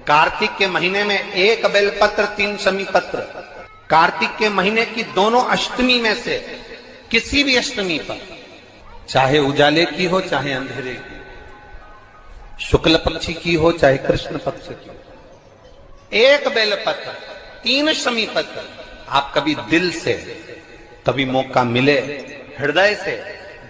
कार्तिक के महीने में एक बेलपत्र 3 शमी पत्र। कार्तिक के महीने की दोनों अष्टमी में से किसी भी अष्टमी पर, चाहे उजाले की हो चाहे अंधेरे की, शुक्ल पक्षी की हो चाहे कृष्ण पक्ष की, एक बेलपत्र 3 शमी पत्र आप कभी दिल से, कभी मौका मिले हृदय से,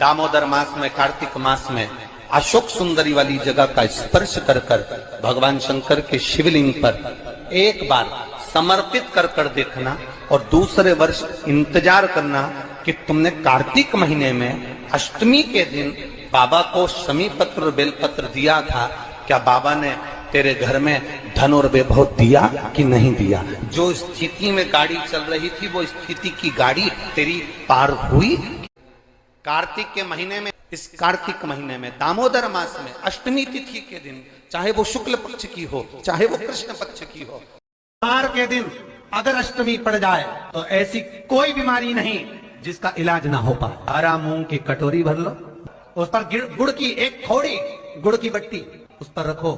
दामोदर मास में, कार्तिक मास में अशोक सुंदरी वाली जगह का स्पर्श कर कर भगवान शंकर के शिवलिंग पर एक बार समर्पित कर कर देखना और दूसरे वर्ष इंतजार करना कि तुमने कार्तिक महीने में अष्टमी के दिन बाबा को शमी पत्र बेलपत्र दिया था, क्या बाबा ने तेरे घर में धन और वैभव दिया कि नहीं दिया? जो स्थिति में गाड़ी चल रही थी वो स्थिति की गाड़ी तेरी पार हुई? कार्तिक के महीने में, इस कार्तिक महीने में दामोदर मास में अष्टमी तिथि के दिन, चाहे वो शुक्ल पक्ष की हो चाहे वो कृष्ण पक्ष की हो, सोमवार के दिन अगर अष्टमी पड़ जाए तो ऐसी कोई बीमारी नहीं जिसका इलाज ना हो पाए। हरा मूंग की कटोरी भर लो, उस पर गुड़ की एक थोड़ी गुड़ की बट्टी उस पर रखो,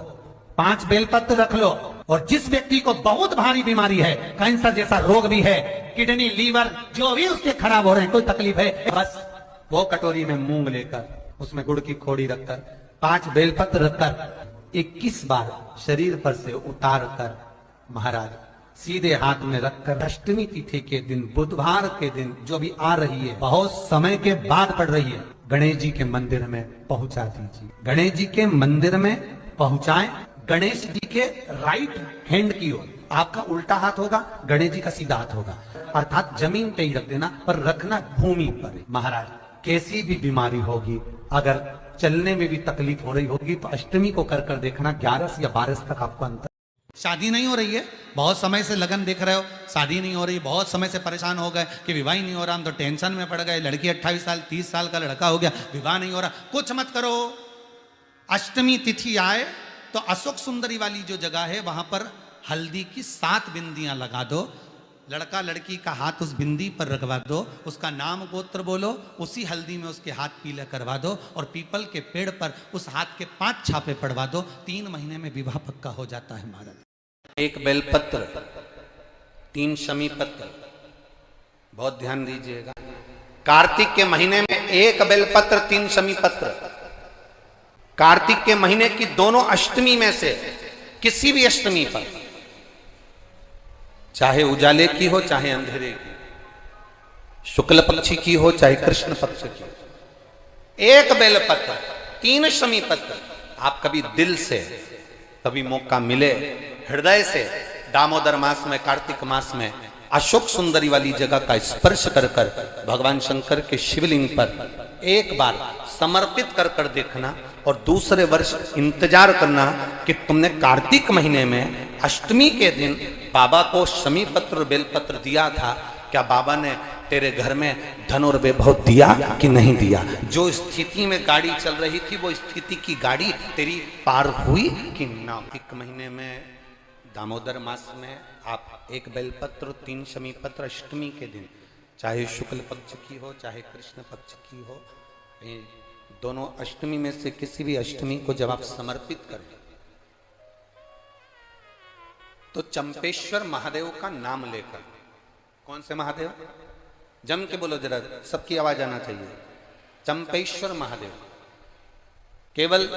5 बेलपत्र रख लो, और जिस व्यक्ति को बहुत भारी बीमारी है, कैंसर जैसा रोग भी है, किडनी लीवर जो भी उसके खराब हो रहे हैं, कोई तकलीफ है, बस वो कटोरी में मूंग लेकर उसमें गुड़ की खोड़ी रखकर 5 बेलपत्र रखकर 21 बार शरीर पर से उतार कर महाराज सीधे हाथ में रखकर अष्टमी तिथि के दिन, बुधवार के दिन जो भी आ रही है, बहुत समय के बाद पड़ रही है, गणेश जी के मंदिर में पहुंचा दीजिए। गणेश जी के मंदिर में पहुंचाएं। गणेश जी के राइट हैंड की ओर आपका उल्टा हाथ होगा, गणेश जी का सीधा हाथ होगा, अर्थात जमीन पे ही रख देना, पर रखना भूमि पर। महाराज कैसी भी बीमारी होगी, अगर चलने में भी तकलीफ हो रही होगी तो अष्टमी को कर कर देखना, 11 से या 12 तक आपको अंतर। शादी नहीं हो रही है, बहुत समय से लगन देख रहे हो, शादी नहीं हो रही, बहुत समय से परेशान हो गए कि विवाह ही नहीं हो रहा, हम तो टेंशन में पड़ गए, लड़की 28 साल 30 साल का लड़का हो गया, विवाह नहीं हो रहा, कुछ मत करो। अष्टमी तिथि आए तो अशोक सुंदरी वाली जो जगह है वहां पर हल्दी की 7 बिंदियां लगा दो, लड़का लड़की का हाथ उस बिंदी पर रखवा दो, उसका नाम गोत्र बोलो, उसी हल्दी में उसके हाथ पीले करवा दो और पीपल के पेड़ पर उस हाथ के 5 छापे पड़वा दो, 3 महीने में विवाह पक्का हो जाता है महाराज। एक बेलपत्र 3 शमी पत्र, बहुत ध्यान दीजिएगा। कार्तिक के महीने में एक बेलपत्र 3 शमी पत्र। कार्तिक के महीने की दोनों अष्टमी में से किसी भी अष्टमी पर, चाहे उजाले की हो चाहे अंधेरे की, शुक्ल पक्षी की हो चाहे कृष्ण पक्ष की, एक बेलपत्र 3 शमी पत्र आप कभी दिल से, कभी मौका मिले हृदय से, दामोदर मास में, कार्तिक मास में अशोक सुंदरी वाली जगह का स्पर्श कर कर भगवान शंकर के शिवलिंग पर एक बार समर्पित कर कर देखना और दूसरे वर्ष इंतजार करना कि तुमने कार्तिक महीने में अष्टमी के दिन बाबा को शमी पत्र बेलपत्र दिया था, क्या बाबा ने तेरे घर में धन और वैभव दिया कि नहीं दिया? जो स्थिति में गाड़ी चल रही थी वो स्थिति की गाड़ी तेरी पार हुई कि ना? कार्तिक महीने में दामोदर मास में आप एक बेलपत्र 3 शमी पत्र अष्टमी के दिन, चाहे शुक्ल पक्ष की हो चाहे कृष्ण पक्ष की हो, दोनों अष्टमी में से किसी भी अष्टमी को जब आप समर्पित करें तो चंपेश्वर महादेव का नाम लेकर, कौन से महादेव? जम के बोलो जरा, सबकी आवाज आना चाहिए। चंपेश्वर महादेव, केवल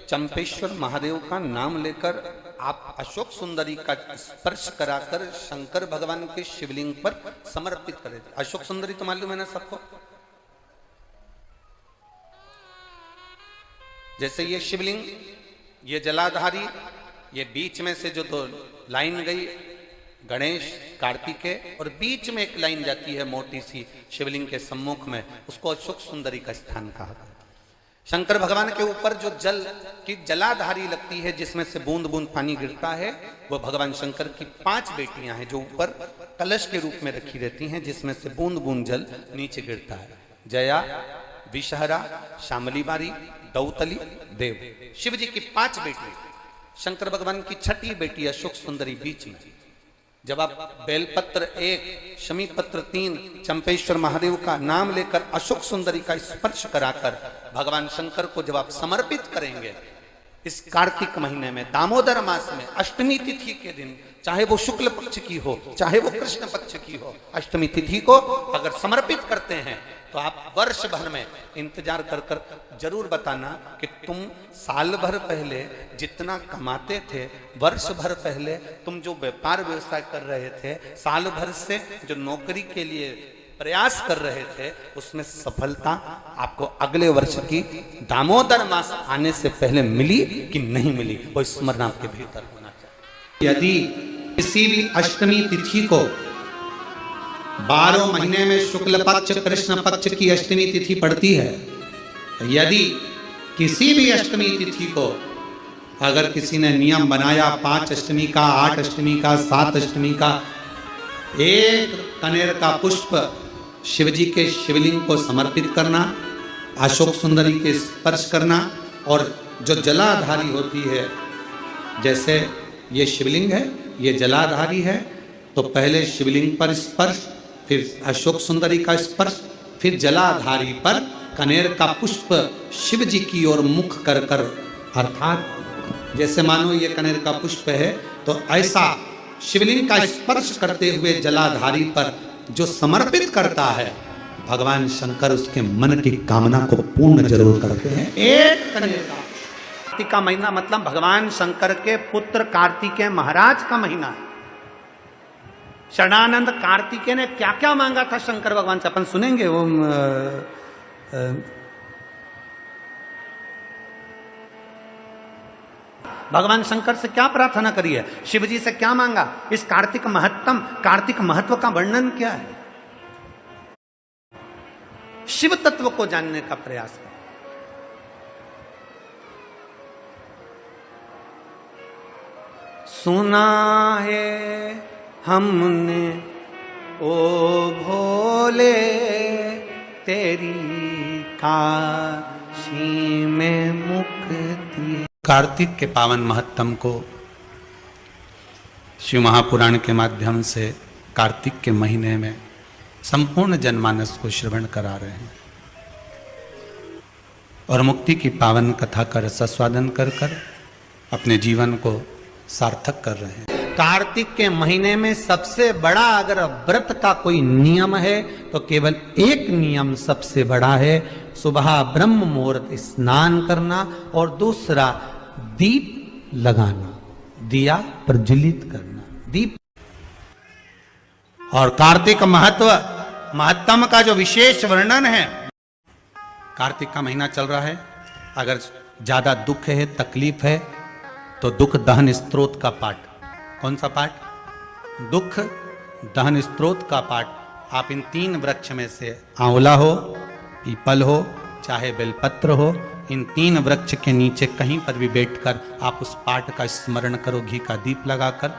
चंपेश्वर महादेव का नाम लेकर आप अशोक सुंदरी का स्पर्श कराकर शंकर भगवान के शिवलिंग पर समर्पित करें। अशोक सुंदरी तो मालूम है ना सबको? जैसे ये शिवलिंग, ये जलाधारी, ये बीच में से जो 2 लाइन गई गणेश कार्तिकेय, और बीच में एक लाइन जाती है मोटी सी शिवलिंग के सम्मुख में, उसको अशोक सुंदरी का स्थान कहा। शंकर भगवान के ऊपर जो जल की जलाधारी लगती है, जिसमें से बूंद बूंद पानी गिरता है, वो भगवान शंकर की 5 बेटियां हैं जो ऊपर कलश के रूप में रखी रहती हैं, जिसमें से बूंद बूंद जल नीचे गिरता है। जया, विषहरा, शामली बारी, दौतली, देव, शिव जी की 5 बेटी, शंकर भगवान की 6ठी बेटी अशोक सुंदरी बीच में। जब आप बेलपत्र 1, शमी पत्र 3, चंपेश्वर महादेव का नाम लेकर अशोक सुंदरी का स्पर्श कराकर भगवान शंकर को जब आप समर्पित करेंगे इस कार्तिक महीने में दामोदर मास में अष्टमी तिथि के दिन, चाहे वो शुक्ल पक्ष की हो चाहे वो कृष्ण पक्ष की हो, अष्टमी तिथि को अगर समर्पित करते हैं तो आप वर्ष भर में इंतजार कर कर जरूर बताना कि तुम साल भर पहले जितना कमाते थे, वर्ष भर पहले तुम जो व्यापार व्यवसाय कर रहे थे, साल भर से जो नौकरी के लिए प्रयास कर रहे थे, उसमें सफलता आपको अगले वर्ष की दामोदर मास आने से पहले मिली कि नहीं मिली, वो स्मरण आपके भीतर होना चाहिए। यदि किसी भी अष्टमी तिथि को 12 महीने में शुक्ल पक्ष कृष्ण पक्ष की अष्टमी तिथि पड़ती है, यदि किसी भी अष्टमी तिथि को अगर किसी ने नियम बनाया 5 अष्टमी का, 8 अष्टमी का, 7 अष्टमी का, एक कनेर का पुष्प शिव जी के शिवलिंग को समर्पित करना, अशोक सुंदरी के स्पर्श करना, और जो जलाधारी होती है, जैसे ये शिवलिंग है, ये जलाधारी है, तो पहले शिवलिंग पर स्पर्श, फिर अशोक सुंदरी का स्पर्श, फिर जलाधारी पर कनेर का पुष्प शिव जी की ओर मुख कर कर, अर्थात जैसे मानो ये कनेर का पुष्प है, तो ऐसा शिवलिंग का स्पर्श करते हुए जलाधारी पर जो समर्पित करता है, भगवान शंकर उसके मन की कामना को पूर्ण जरूर करते हैं। एक कनेर का कार्तिक का महीना मतलब भगवान शंकर के पुत्र कार्तिकेय महाराज का महीना है। शरणानंद कार्तिकेय ने क्या क्या मांगा था शंकर भगवान से, अपन सुनेंगे। वो भगवान शंकर से क्या प्रार्थना करी है, शिव जी से क्या मांगा, इस कार्तिक महत्व का वर्णन क्या है, शिव तत्व को जानने का प्रयास करें। सुना है हमने ओ भोले तेरी काशी में मुक्ति। कार्तिक के पावन महत्तम को शिव महापुराण के माध्यम से कार्तिक के महीने में संपूर्ण जनमानस को श्रवण करा रहे हैं और मुक्ति की पावन कथा का रसास्वादन कर कर अपने जीवन को सार्थक कर रहे हैं। कार्तिक के महीने में सबसे बड़ा अगर व्रत का कोई नियम है तो केवल एक नियम सबसे बड़ा है, सुबह ब्रह्म मुहूर्त स्नान करना और दूसरा दीप लगाना, दिया प्रज्वलित करना, दीप। और कार्तिक महत्तम का जो विशेष वर्णन है, कार्तिक का महीना चल रहा है, अगर ज्यादा दुख है, तकलीफ है, तो दुख दहन स्त्रोत का पाठ। कौन सा पाठ? दुख दहन स्त्रोत का पाठ। आप इन 3 वृक्ष में से आंवला हो, पीपल हो, चाहे बेलपत्र हो, इन 3 वृक्ष के नीचे कहीं पर भी बैठकर आप उस पाठ का स्मरण करो, घी का दीप लगाकर।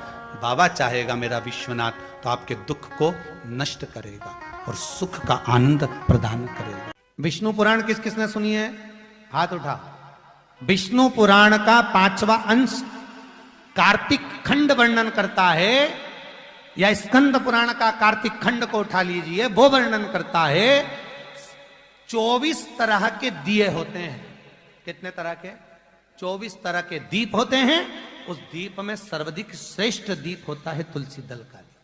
बाबा चाहेगा मेरा विश्वनाथ तो आपके दुख को नष्ट करेगा और सुख का आनंद प्रदान करेगा। विष्णु पुराण किस किसने सुनी है? हाथ उठा। विष्णु पुराण का 5वां अंश कार्तिक खंड वर्णन करता है, या स्कंद पुराण का कार्तिक खंड को उठा लीजिए, वो वर्णन करता है 24 तरह के दिए होते हैं। कितने तरह के? 24 तरह के दीप होते हैं। उस दीप में सर्वाधिक श्रेष्ठ दीप होता है तुलसी दल का दीप,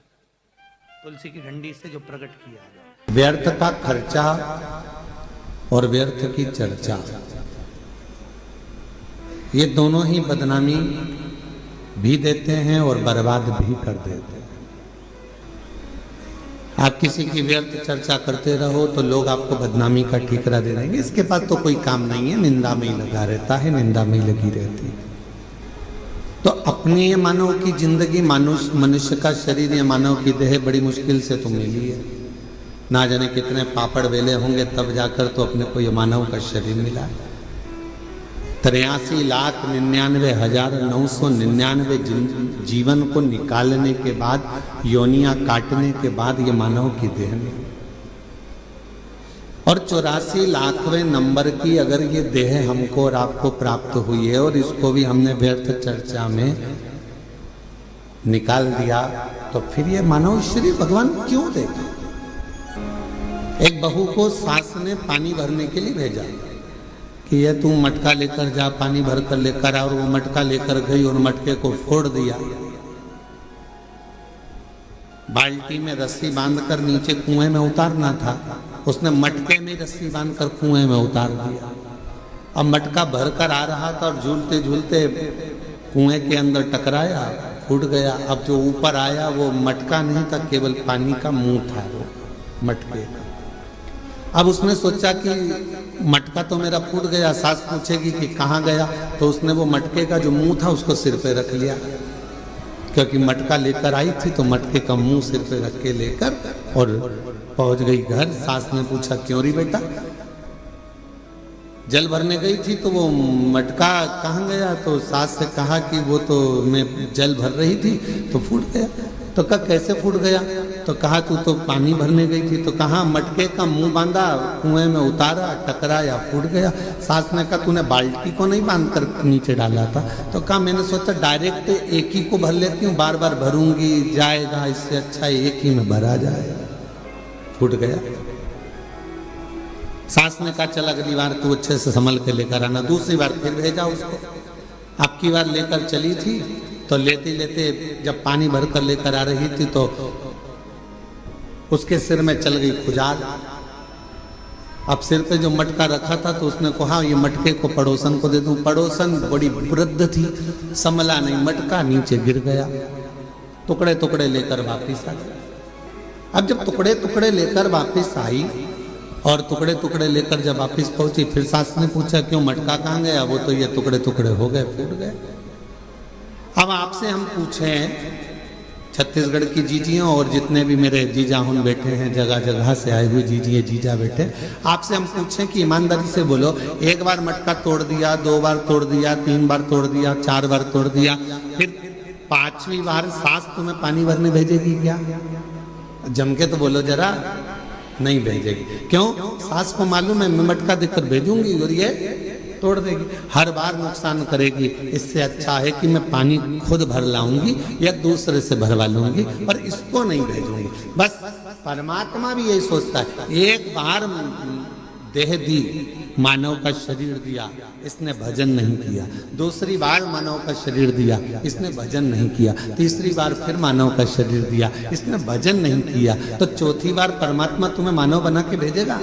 तुलसी की डंडी से जो प्रकट किया है। व्यर्थ का खर्चा और व्यर्थ की चर्चा, ये दोनों ही बदनामी भी देते हैं और बर्बाद भी कर देते हैं। आप किसी की व्यर्थ चर्चा करते रहो तो लोग आपको बदनामी का ठीकरा दे देंगे, इसके पास तो कोई काम नहीं है, निंदा में ही लगा रहता है, निंदा में ही लगी रहती है। तो अपनी ये मानव की जिंदगी, मनुष्य का शरीर, ये मानव की देह बड़ी मुश्किल से तो मिली है। ना जाने कितने पापड़ वेले होंगे तब जाकर तो अपने को ये मानव का शरीर मिला है। 83,99,999 जीवन को निकालने के बाद, योनियां काटने के बाद ये मानव की देह में, और 84 लाखवें नंबर की अगर ये देह हमको और आपको प्राप्त हुई है और इसको भी हमने व्यर्थ चर्चा में निकाल दिया, तो फिर ये मानव शरीर भगवान क्यों देगा? एक बहू को सास ने पानी भरने के लिए भेजा कि ये तू मटका लेकर जा, पानी भर कर लेकर आ। और वो मटका लेकर गई और मटके को फोड़ दिया। बाल्टी में रस्सी बांधकर नीचे कुएं में उतारना था, उसने मटके में रस्सी बांधकर कुएं में उतार दिया। अब मटका भर कर आ रहा था और झूलते झूलते कुएं के अंदर टकराया, फूट गया। अब जो ऊपर आया वो मटका नहीं था, केवल पानी का मुंह था वो मटके का। अब उसने सोचा कि मटका तो मेरा फूट गया, सास पूछेगी कि कहाँ गया, तो उसने वो मटके का जो मुंह था उसको सिर पे रख लिया, क्योंकि मटका लेकर आई थी तो मटके का मुंह सिर पे रख के लेकर और पहुंच गई घर। सास ने पूछा क्यों री बेटा, जल भरने गई थी तो वो मटका कहाँ गया? तो सास से कहा कि वो तो मैं जल भर रही थी तो फूट गया। तो कहा कैसे फूट गया? तो कहा तू तो पानी भरने गई थी। तो कहा मटके का मुंह बांधा, कुएं में उतारा, टकराया, फूट गया। सास ने कहा तूने बाल्टी को नहीं बांध कर नीचे डाला था? तो कहा मैंने सोचा डायरेक्ट एक ही को भर लेती हूँ, बार बार भरूंगी जाएगा, इससे अच्छा एक ही में भरा जाए। फूट गया। सास ने कहा चल अगली बार तू अच्छे से संभल के लेकर आना। दूसरी बार फिर भेजा उसको। अब की बार लेकर चली थी तो लेते लेते जब पानी भर कर लेकर आ रही थी तो उसके सिर में चल गई खुजाल। अब सिर पे जो मटका रखा था तो उसने कहा ये मटके को पड़ोसन को दे दूं। पड़ोसन बड़ी वृद्ध थी, संभला नहीं, मटका नीचे गिर गया। टुकड़े टुकड़े लेकर वापिस आ गई। अब जब टुकड़े टुकड़े लेकर वापिस आई और टुकड़े टुकड़े लेकर जब वापिस पहुंची, फिर सास ने पूछा क्यों मटका कहाँ गया? वो तो ये टुकड़े टुकड़े हो गए, फूट गए। अब आपसे हम पूछें, छत्तीसगढ़ की जीजियों और जितने भी मेरे जीजा हुन बैठे हैं, जगह जगह से आए हुए जीजिए जीजा बैठे, आपसे हम पूछें कि ईमानदारी से बोलो, एक बार मटका तोड़ दिया, 2 बार तोड़ दिया, 3 बार तोड़ दिया, 4 बार तोड़ दिया, फिर 5वीं बार सास तुम्हें पानी भरने भेजेगी क्या? जम के तो बोलो जरा, नहीं भेजेगी। क्यों? सास को मालूम है मैं मटका देकर भेजूंगी और ये तोड़ देगी, हर बार नुकसान करेगी। इससे अच्छा है कि मैं पानी खुद भर लाऊंगी या दूसरे से भरवा लूंगी और इसको नहीं भेजूंगी। बस परमात्मा भी यही सोचता है, एक बार देह दी, मानव का शरीर दिया, इसने भजन नहीं किया। दूसरी बार मानव का शरीर दिया, इसने भजन नहीं किया। तीसरी बार फिर मानव का शरीर दिया, इसने भजन नहीं किया। तो चौथी बार परमात्मा तुम्हें मानव बना के भेजेगा।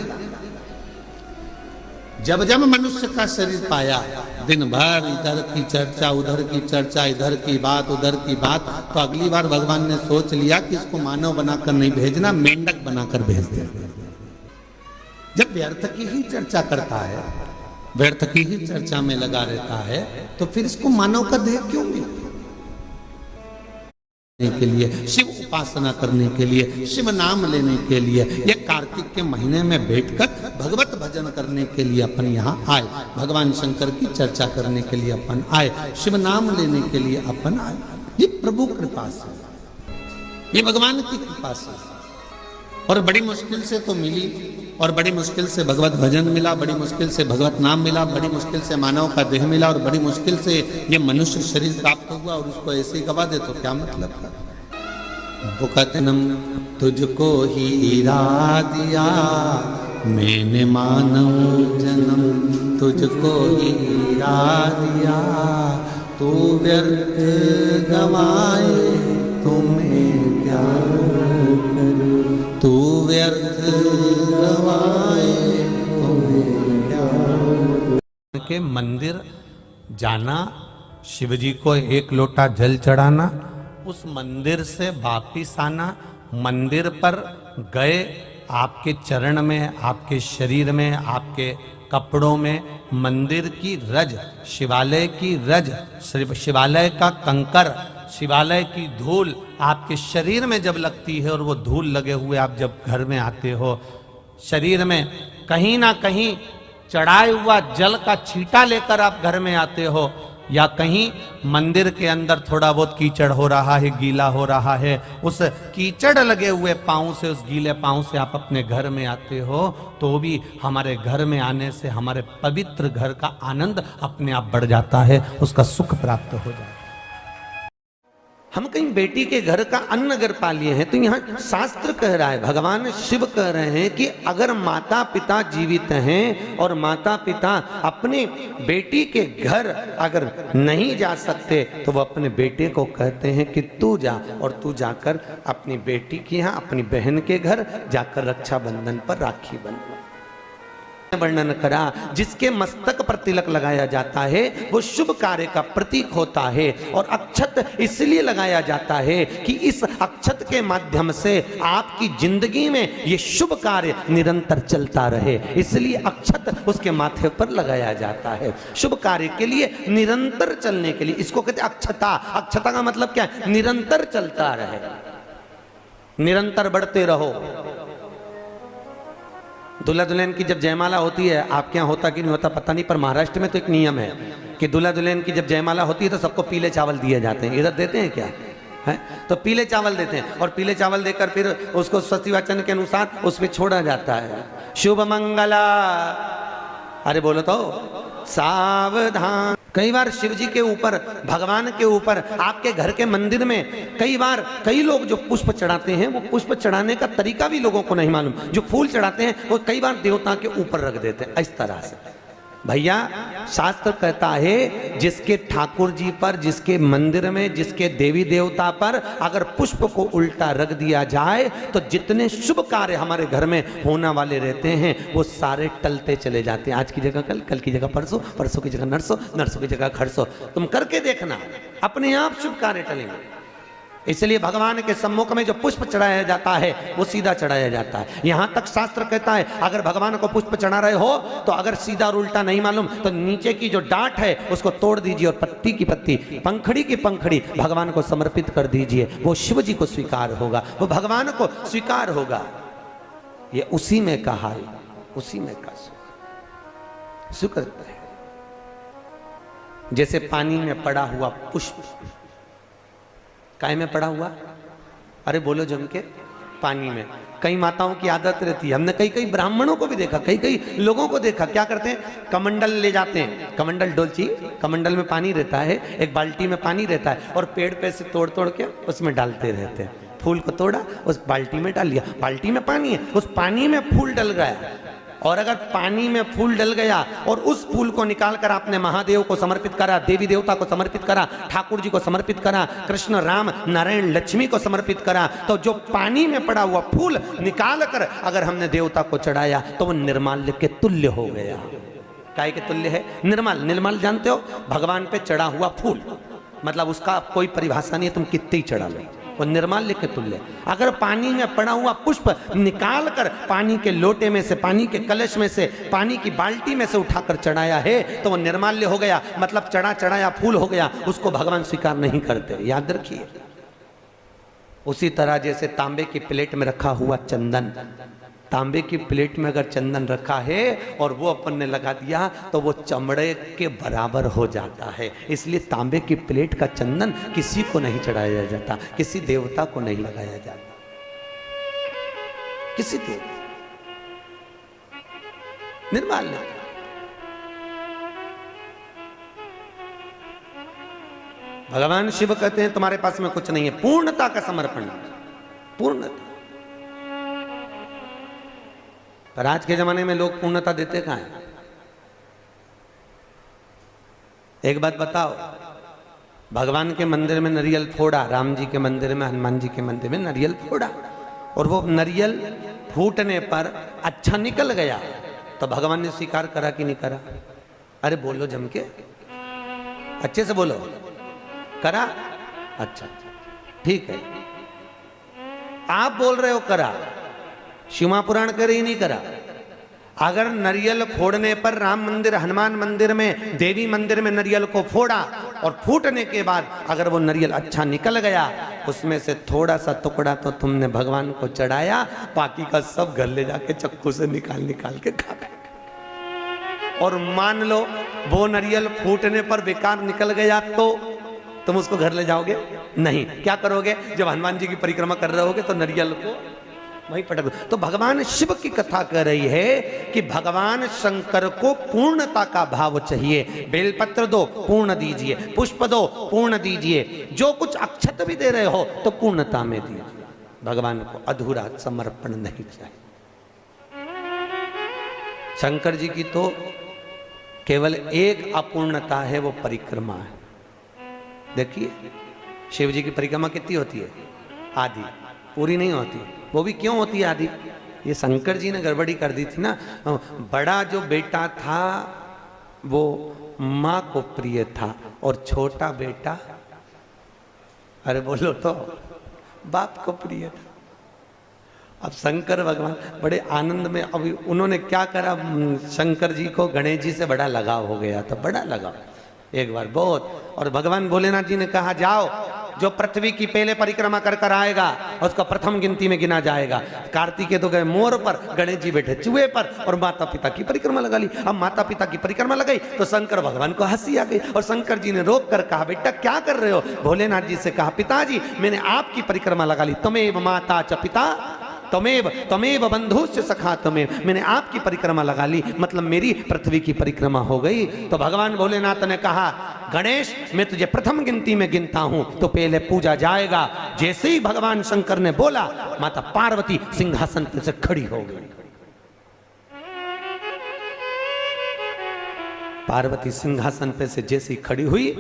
जब जब मनुष्य का शरीर पाया, दिन भर इधर की चर्चा, उधर की चर्चा, इधर की बात, उधर की बात, तो अगली बार भगवान ने सोच लिया कि इसको मानव बनाकर नहीं भेजना, मेंढक बनाकर भेज दे। जब व्यर्थ की ही चर्चा करता है, व्यर्थ की ही चर्चा में लगा रहता है, तो फिर इसको मानव का देह क्यों मिला? के लिए, शिव उपासना करने के लिए, शिव नाम लेने के लिए, ये कार्तिक के महीने में बैठकर भगवत भजन करने के लिए अपन यहाँ आए, भगवान शंकर की चर्चा करने के लिए अपन आए, शिव नाम लेने के लिए अपन आए। ये प्रभु कृपा से, ये भगवान की कृपा से, और बड़ी मुश्किल से तो मिली, और बड़ी मुश्किल से भगवत भजन मिला, बड़ी मुश्किल से भगवत नाम मिला, बड़ी मुश्किल से मानव का देह मिला, और बड़ी मुश्किल से ये मनुष्य शरीर प्राप्त हुआ, और उसको ऐसे ही गवा दे तो क्या मतलब का? बुकतनम तुझको हीरा दिया मैंने मानव जन्म, तुझको हीरा दिया तू व्यर्थ गवाए तुम्हें क्या करूं, तू व्यर्थ गवाए तुम्हें क्या। के मंदिर जाना, शिवजी को 1 लोटा जल चढ़ाना, उस मंदिर से वापिस आना, मंदिर पर गए, आपके चरण में, आपके शरीर में, आपके कपड़ों में मंदिर की रज, शिवालय की रज, शिवालय का कंकर, शिवालय की धूल आपके शरीर में जब लगती है, और वो धूल लगे हुए आप जब घर में आते हो, शरीर में कहीं ना कहीं चढ़ाए हुआ जल का छींटा लेकर आप घर में आते हो, या कहीं मंदिर के अंदर थोड़ा बहुत कीचड़ हो रहा है, गीला हो रहा है, उस कीचड़ लगे हुए पांव से, उस गीले पांव से आप अपने घर में आते हो, तो भी हमारे घर में आने से हमारे पवित्र घर का आनंद अपने आप बढ़ जाता है, उसका सुख प्राप्त हो जाता है। हम कहीं बेटी के घर का अन्न अगर पा लिए हैं तो यहाँ शास्त्र कह रहा है, भगवान शिव कह रहे हैं कि अगर माता पिता जीवित हैं और माता पिता अपने बेटी के घर अगर नहीं जा सकते तो वो अपने बेटे को कहते हैं कि तू जा, और तू जाकर अपनी बेटी के यहाँ अपनी बहन के घर जाकर रक्षाबंधन पर राखी बंधवा। वर्णन करा, जिसके मस्तक पर तिलक लगाया जाता है वो शुभ कार्य का प्रतीक होता है, और अक्षत इसलिए लगाया जाता है कि इस अक्षत के माध्यम से आपकी जिंदगी में ये शुभ कार्य निरंतर चलता रहे, इसलिए अक्षत उसके माथे पर लगाया जाता है शुभ कार्य के लिए, निरंतर चलने के लिए। इसको कहते हैं अक्षता। अक्षता का मतलब क्या है? निरंतर चलता रहे, निरंतर बढ़ते रहो। दूल्हा दुल्हन की जब जयमाला होती है, आपके यहाँ होता कि नहीं होता पता नहीं, पर महाराष्ट्र में तो एक नियम है कि दूल्हा दुल्हन की जब जयमाला होती है तो सबको पीले चावल दिए जाते हैं। इधर देते हैं क्या है? तो पीले चावल देते हैं, और पीले चावल देकर फिर उसको स्वस्ति वाचन के अनुसार उस पर छोड़ा जाता है, शुभ मंगला। अरे बोलो तो सावधान। कई बार शिव जी के ऊपर, भगवान के ऊपर, आपके घर के मंदिर में कई बार कई लोग जो पुष्प चढ़ाते हैं वो पुष्प चढ़ाने का तरीका भी लोगों को नहीं मालूम। जो फूल चढ़ाते हैं वो कई बार देवता के ऊपर रख देते हैं इस तरह से। भैया शास्त्र कहता है जिसके ठाकुर जी पर, जिसके मंदिर में, जिसके देवी देवता पर अगर पुष्प को उल्टा रख दिया जाए तो जितने शुभ कार्य हमारे घर में होने वाले रहते हैं वो सारे टलते चले जाते हैं। आज की जगह कल, कल की जगह परसों, परसों की जगह नरसों, नरसों की जगह खरसों। तुम करके देखना, अपने आप शुभ कार्य टलेंगे। इसलिए भगवान के सम्मुख में जो पुष्प चढ़ाया जाता है वो सीधा चढ़ाया जाता है। यहां तक शास्त्र कहता है अगर भगवान को पुष्प चढ़ा रहे हो तो अगर सीधा और उल्टा नहीं मालूम तो नीचे की जो डांट है उसको तोड़ दीजिए और पत्ती की पत्ती, पंखड़ी की पंखड़ी भगवान को समर्पित कर दीजिए। वो शिव जी को स्वीकार होगा, वो भगवान को स्वीकार होगा। ये उसी में कहा है, उसी में का शुक्र है। जैसे पानी में पड़ा हुआ पुष्प, काय में पड़ा हुआ? अरे बोलो जम के, पानी में। कई माताओं की आदत रहती है, हमने कई कई ब्राह्मणों को भी देखा, कई कई लोगों को देखा, क्या करते हैं, कमंडल ले जाते हैं, कमंडल डोलची, कमंडल में पानी रहता है, एक बाल्टी में पानी रहता है, और पेड़ पे से तोड़ तोड़ के उसमें डालते रहते हैं। फूल को तोड़ा, उस बाल्टी में डाल लिया, बाल्टी में पानी है, उस पानी में फूल डल गया। और अगर पानी में फूल डल गया और उस फूल को निकालकर आपने महादेव को समर्पित करा, देवी देवता को समर्पित करा, ठाकुर जी को समर्पित करा, कृष्ण राम नारायण लक्ष्मी को समर्पित करा, तो जो पानी में पड़ा हुआ फूल निकालकर अगर हमने देवता को चढ़ाया तो वो निर्माल्य के तुल्य हो गया। काय के तुल्य है? निर्मल। निर्मल जानते हो? भगवान पे चढ़ा हुआ फूल, मतलब उसका कोई परिभाषा नहीं है, तुम कितने ही चढ़ा लो, वो निर्माल्य के तुल्य। अगर पानी में पड़ा हुआ पुष्प निकालकर पानी के लोटे में से, पानी के कलश में से, पानी की बाल्टी में से उठाकर चढ़ाया है तो वो निर्माल्य हो गया, मतलब चढ़ा चढ़ाया फूल हो गया, उसको भगवान स्वीकार नहीं करते, याद रखिए। उसी तरह जैसे तांबे की प्लेट में रखा हुआ चंदन, तांबे की प्लेट में अगर चंदन रखा है और वो अपन ने लगा दिया तो वो चमड़े के बराबर हो जाता है। इसलिए तांबे की प्लेट का चंदन किसी को नहीं चढ़ाया जाता, किसी देवता को नहीं लगाया जाता, किसी देवता, निर्माल्य। भगवान शिव कहते हैं तुम्हारे पास में कुछ नहीं है, पूर्णता का समर्पण, पूर्णता। पर आज के जमाने में लोग पूर्णता देते कहां हैं? एक बात बताओ, भगवान के मंदिर में नारियल फोड़ा, राम जी के मंदिर में, हनुमान जी के मंदिर में नारियल फोड़ा, और वो नारियल फूटने पर अच्छा निकल गया तो भगवान ने स्वीकार करा कि नहीं करा? अरे बोलो जम के, अच्छे से बोलो, करा? अच्छा ठीक है, आप बोल रहे हो करा, शिवा पुराण करे ही नहीं करा। अगर नारियल फोड़ने पर राम मंदिर, हनुमान मंदिर में, देवी मंदिर में नारियल को फोड़ा और फूटने के बाद अगर वो नारियल अच्छा निकल गया, उसमें से थोड़ा सा टुकड़ा तो तुमने भगवान को चढ़ाया, बाकी का सब घर ले जाके चक्कू से निकाल निकाल के खा गए। और मान लो वो नारियल फूटने पर बेकार निकल गया तो तुम उसको घर ले जाओगे? नहीं। क्या करोगे? जब हनुमान जी की परिक्रमा कर रहे होगे तो नारियल को वहीं पटक दो। तो भगवान शिव की कथा कर रही है कि भगवान शंकर को पूर्णता का भाव चाहिए। बेलपत्र दो, पूर्ण दीजिए, पुष्प दो, पूर्ण दीजिए, जो कुछ अक्षत भी दे रहे हो तो पूर्णता में दीजिए। भगवान को अधूरा समर्पण नहीं चाहिए। शंकर जी की तो केवल एक अपूर्णता है, वो परिक्रमा है। देखिए शिव जी की परिक्रमा कितनी होती है? आधी, पूरी नहीं होती। वो भी क्यों होती है आधी? ये शंकर जी ने गड़बड़ी कर दी थी ना। बड़ा जो बेटा था वो माँ को प्रिय था और छोटा बेटा, अरे बोलो तो, बाप को प्रिय था। अब शंकर भगवान बड़े आनंद में, अभी उन्होंने क्या करा, शंकर जी को गणेश जी से बड़ा लगाव हो गया था, बड़ा लगाव एक बार बहुत। और भगवान भोलेनाथ जी ने कहा जाओ, जो पृथ्वी की पहले परिक्रमा कर कर आएगा उसका प्रथम गिनती में गिना जाएगा। कार्तिकेय तो गए मोर पर, गणेश जी बैठे चूहे पर और माता पिता की परिक्रमा लगा ली। अब माता पिता की परिक्रमा लगाई तो शंकर भगवान को हंसी आ गई और शंकर जी ने रोक कर कहा बेटा क्या कर रहे हो? भोलेनाथ जी से कहा पिताजी मैंने आपकी परिक्रमा लगा ली, तमेव माता च पिता तमेव बंधुश्च सखा तमेव, मैंने आपकी परिक्रमा लगा ली, मतलब मेरी पृथ्वी की परिक्रमा हो गई। तो भगवान भोलेनाथ ने कहा गणेश मैं तुझे प्रथम गिनती में गिनता हूं तो पहले पूजा जाएगा। जैसे ही भगवान शंकर ने बोला माता पार्वती सिंहासन पर से खड़ी हो गई। पार्वती सिंहासन पे से जैसी खड़ी हुई,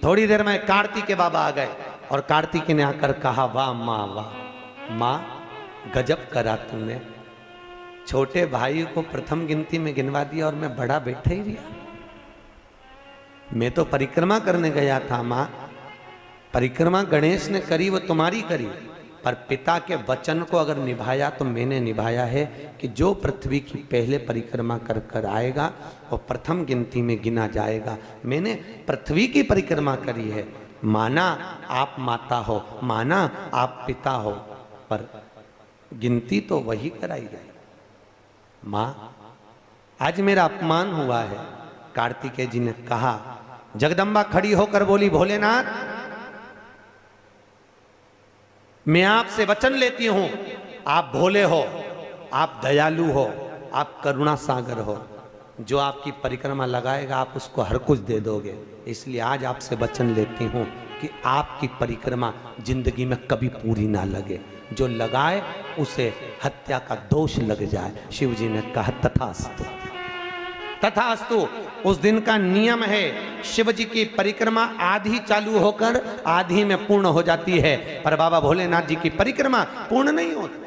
थोड़ी देर में कार्तिकेय बाबा आ गए और कार्तिकेय ने आकर कहा वाह माँ, वाह माँ, गजब करा तुमने, छोटे भाई को प्रथम गिनती में गिनवा दिया और मैं बड़ा बैठा ही रहा। मैं तो परिक्रमा करने गया था माँ, परिक्रमा गणेश ने करी वो तुम्हारी करी, पर पिता के वचन को अगर निभाया तो मैंने निभाया है कि जो पृथ्वी की पहले परिक्रमा कर कर आएगा वो प्रथम गिनती में गिना जाएगा। मैंने पृथ्वी की परिक्रमा करी है, माना आप माता हो, माना आप पिता हो, पर गिनती तो वही कराई गई। मां आज मेरा अपमान हुआ है। कार्तिकेय जी ने कहा, जगदम्बा खड़ी होकर बोली भोलेनाथ मैं आपसे वचन लेती हूं, आप भोले हो, आप दयालु हो, आप करुणा सागर हो, जो आपकी परिक्रमा लगाएगा आप उसको हर कुछ दे दोगे, इसलिए आज आपसे वचन लेती हूं कि आपकी परिक्रमा जिंदगी में कभी पूरी ना लगे, जो लगाए उसे हत्या का दोष लग जाए। शिव जी ने कहा तथास्तु, तथास्तु। उस दिन का नियम है शिव जी की परिक्रमा आधी चालू होकर आधी में पूर्ण हो जाती है, पर बाबा भोलेनाथ जी की परिक्रमा पूर्ण नहीं होती,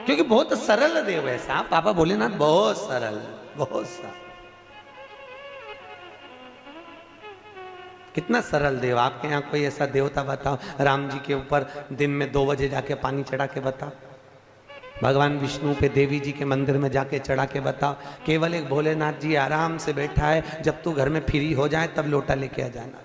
क्योंकि बहुत सरल देव है साहब बाबा भोलेनाथ, बहुत सरल, बहुत सरल। कितना सरल देव। आपके यहाँ कोई ऐसा देवता बताओ, राम जी के ऊपर दिन में 2 बजे जाके पानी चढ़ा के बताओ, भगवान विष्णु पे देवी जी के मंदिर में जाके चढ़ा के बताओ। केवल एक भोलेनाथ जी आराम से बैठा है, जब तू घर में फ्री हो जाए तब लोटा लेके आ जाना।